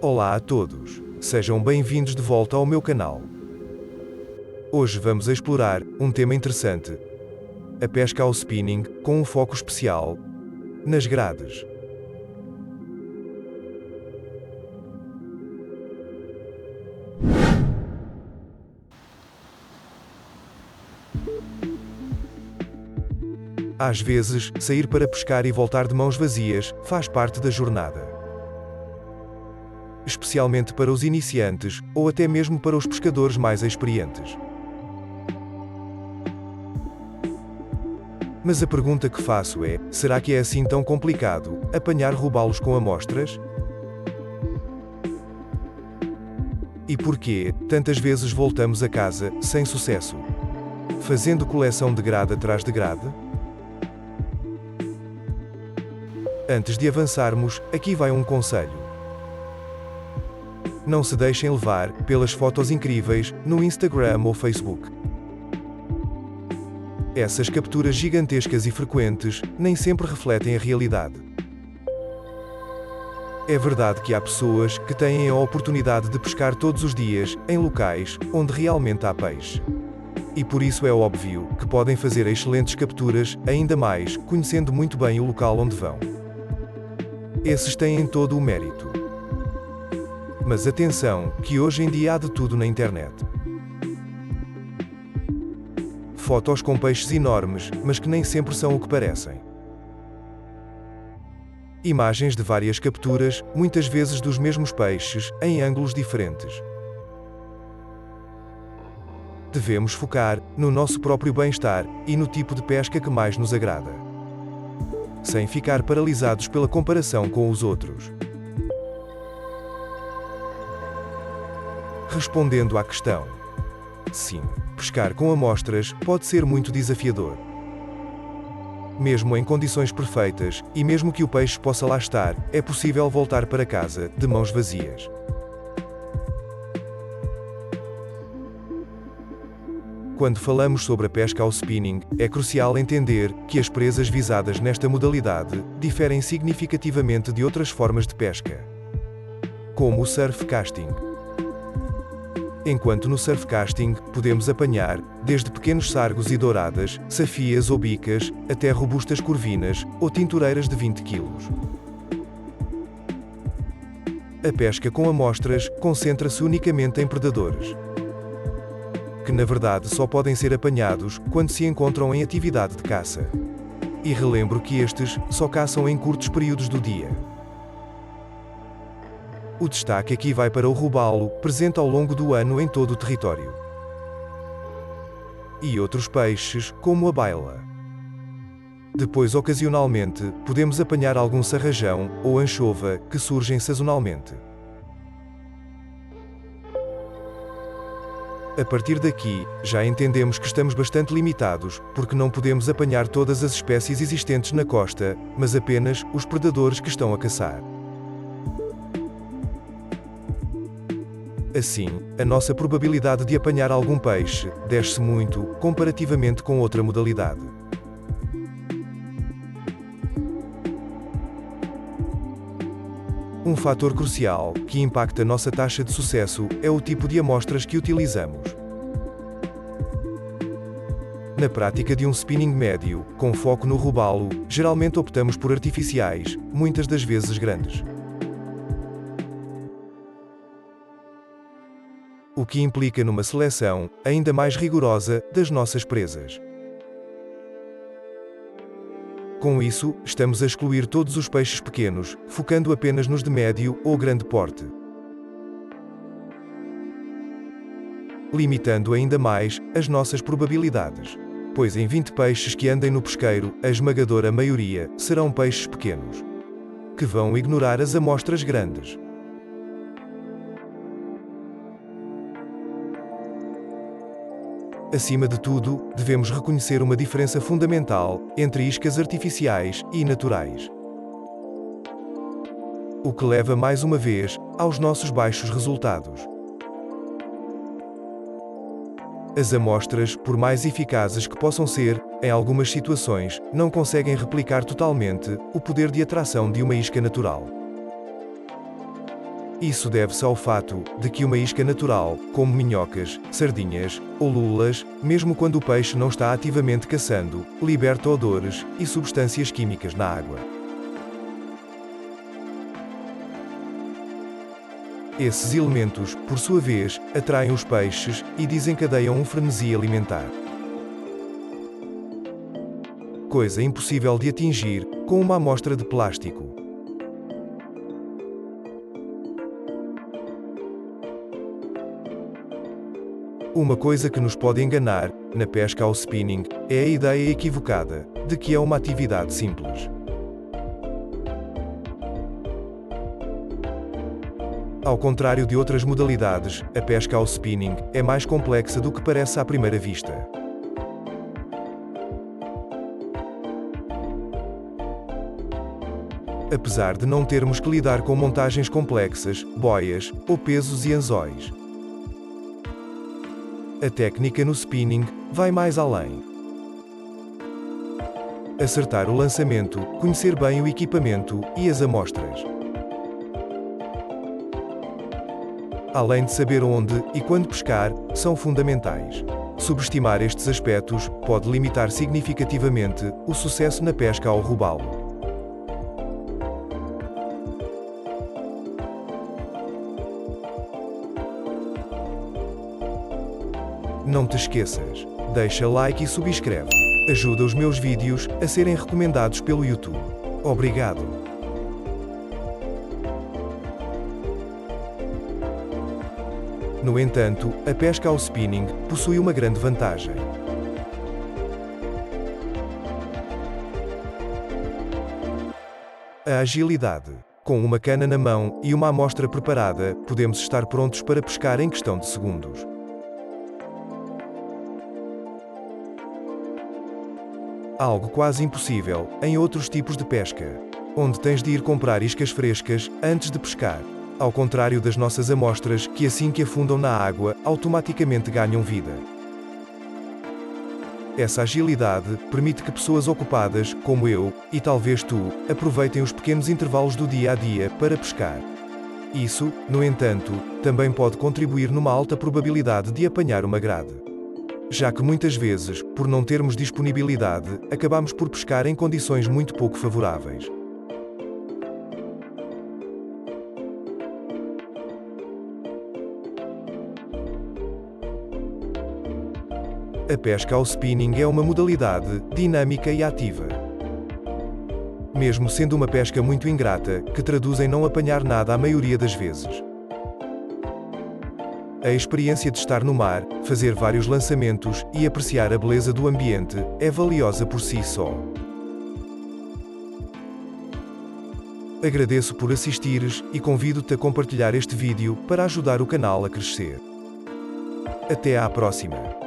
Olá a todos, sejam bem-vindos de volta ao meu canal. Hoje vamos explorar um tema interessante: a pesca ao spinning, com um foco especial nas grades. Às vezes, sair para pescar e voltar de mãos vazias faz parte da jornada. Especialmente para os iniciantes, ou até mesmo para os pescadores mais experientes. Mas a pergunta que faço é: será que é assim tão complicado apanhar robalos com amostras? E porquê tantas vezes voltamos a casa sem sucesso, fazendo coleção de grade atrás de grade? Antes de avançarmos, aqui vai um conselho. Não se deixem levar pelas fotos incríveis no Instagram ou Facebook. Essas capturas gigantescas e frequentes nem sempre refletem a realidade. É verdade que há pessoas que têm a oportunidade de pescar todos os dias em locais onde realmente há peixe. E por isso é óbvio que podem fazer excelentes capturas, ainda mais conhecendo muito bem o local onde vão. Esses têm todo o mérito. Mas atenção, que hoje em dia há de tudo na internet. Fotos com peixes enormes, mas que nem sempre são o que parecem. Imagens de várias capturas, muitas vezes dos mesmos peixes, em ângulos diferentes. Devemos focar no nosso próprio bem-estar e no tipo de pesca que mais nos agrada, sem ficar paralisados pela comparação com os outros. Respondendo à questão: sim, pescar com amostras pode ser muito desafiador. Mesmo em condições perfeitas, e mesmo que o peixe possa lá estar, é possível voltar para casa de mãos vazias. Quando falamos sobre a pesca ao spinning, é crucial entender que as presas visadas nesta modalidade diferem significativamente de outras formas de pesca, como o surf casting. Enquanto no surf casting, podemos apanhar, desde pequenos sargos e douradas, safias ou bicas, até robustas corvinas, ou tintureiras de 20 kg. A pesca com amostras concentra-se unicamente em predadores, que na verdade só podem ser apanhados quando se encontram em atividade de caça. E relembro que estes só caçam em curtos períodos do dia. O destaque aqui vai para o robalo, presente ao longo do ano em todo o território. E outros peixes, como a baila. Depois, ocasionalmente, podemos apanhar algum sarrajão ou anchova que surgem sazonalmente. A partir daqui, já entendemos que estamos bastante limitados, porque não podemos apanhar todas as espécies existentes na costa, mas apenas os predadores que estão a caçar. Assim, a nossa probabilidade de apanhar algum peixe desce muito, comparativamente com outra modalidade. Um fator crucial, que impacta nossa taxa de sucesso, é o tipo de amostras que utilizamos. Na prática de um spinning médio, com foco no robalo, geralmente optamos por artificiais, muitas das vezes grandes. O que implica numa seleção ainda mais rigorosa das nossas presas. Com isso, estamos a excluir todos os peixes pequenos, focando apenas nos de médio ou grande porte, limitando ainda mais as nossas probabilidades. Pois em 20 peixes que andem no pesqueiro, a esmagadora maioria serão peixes pequenos, que vão ignorar as amostras grandes. Acima de tudo, devemos reconhecer uma diferença fundamental entre iscas artificiais e naturais. O que leva mais uma vez aos nossos baixos resultados. As amostras, por mais eficazes que possam ser, em algumas situações, não conseguem replicar totalmente o poder de atração de uma isca natural. Isso deve-se ao fato de que uma isca natural, como minhocas, sardinhas ou lulas, mesmo quando o peixe não está ativamente caçando, liberta odores e substâncias químicas na água. Esses elementos, por sua vez, atraem os peixes e desencadeiam um frenesi alimentar. Coisa impossível de atingir com uma amostra de plástico. Uma coisa que nos pode enganar, na pesca ao spinning, é a ideia equivocada de que é uma atividade simples. Ao contrário de outras modalidades, a pesca ao spinning é mais complexa do que parece à primeira vista. Apesar de não termos que lidar com montagens complexas, boias ou pesos e anzóis, a técnica no spinning vai mais além. Acertar o lançamento, conhecer bem o equipamento e as amostras. Além de saber onde e quando pescar, são fundamentais. Subestimar estes aspectos pode limitar significativamente o sucesso na pesca ao robalo. Não te esqueças, deixa like e subscreve. Ajuda os meus vídeos a serem recomendados pelo YouTube. Obrigado. No entanto, a pesca ao spinning possui uma grande vantagem. A agilidade. Com uma cana na mão e uma amostra preparada, podemos estar prontos para pescar em questão de segundos. Algo quase impossível em outros tipos de pesca, onde tens de ir comprar iscas frescas antes de pescar. Ao contrário das nossas amostras, que assim que afundam na água, automaticamente ganham vida. Essa agilidade permite que pessoas ocupadas, como eu, e talvez tu, aproveitem os pequenos intervalos do dia a dia para pescar. Isso, no entanto, também pode contribuir numa alta probabilidade de apanhar uma grade. Já que muitas vezes, por não termos disponibilidade, acabamos por pescar em condições muito pouco favoráveis. A pesca ao spinning é uma modalidade dinâmica e ativa. Mesmo sendo uma pesca muito ingrata, que traduz em não apanhar nada a maioria das vezes. A experiência de estar no mar, fazer vários lançamentos e apreciar a beleza do ambiente é valiosa por si só. Agradeço por assistires e convido-te a compartilhar este vídeo para ajudar o canal a crescer. Até à próxima!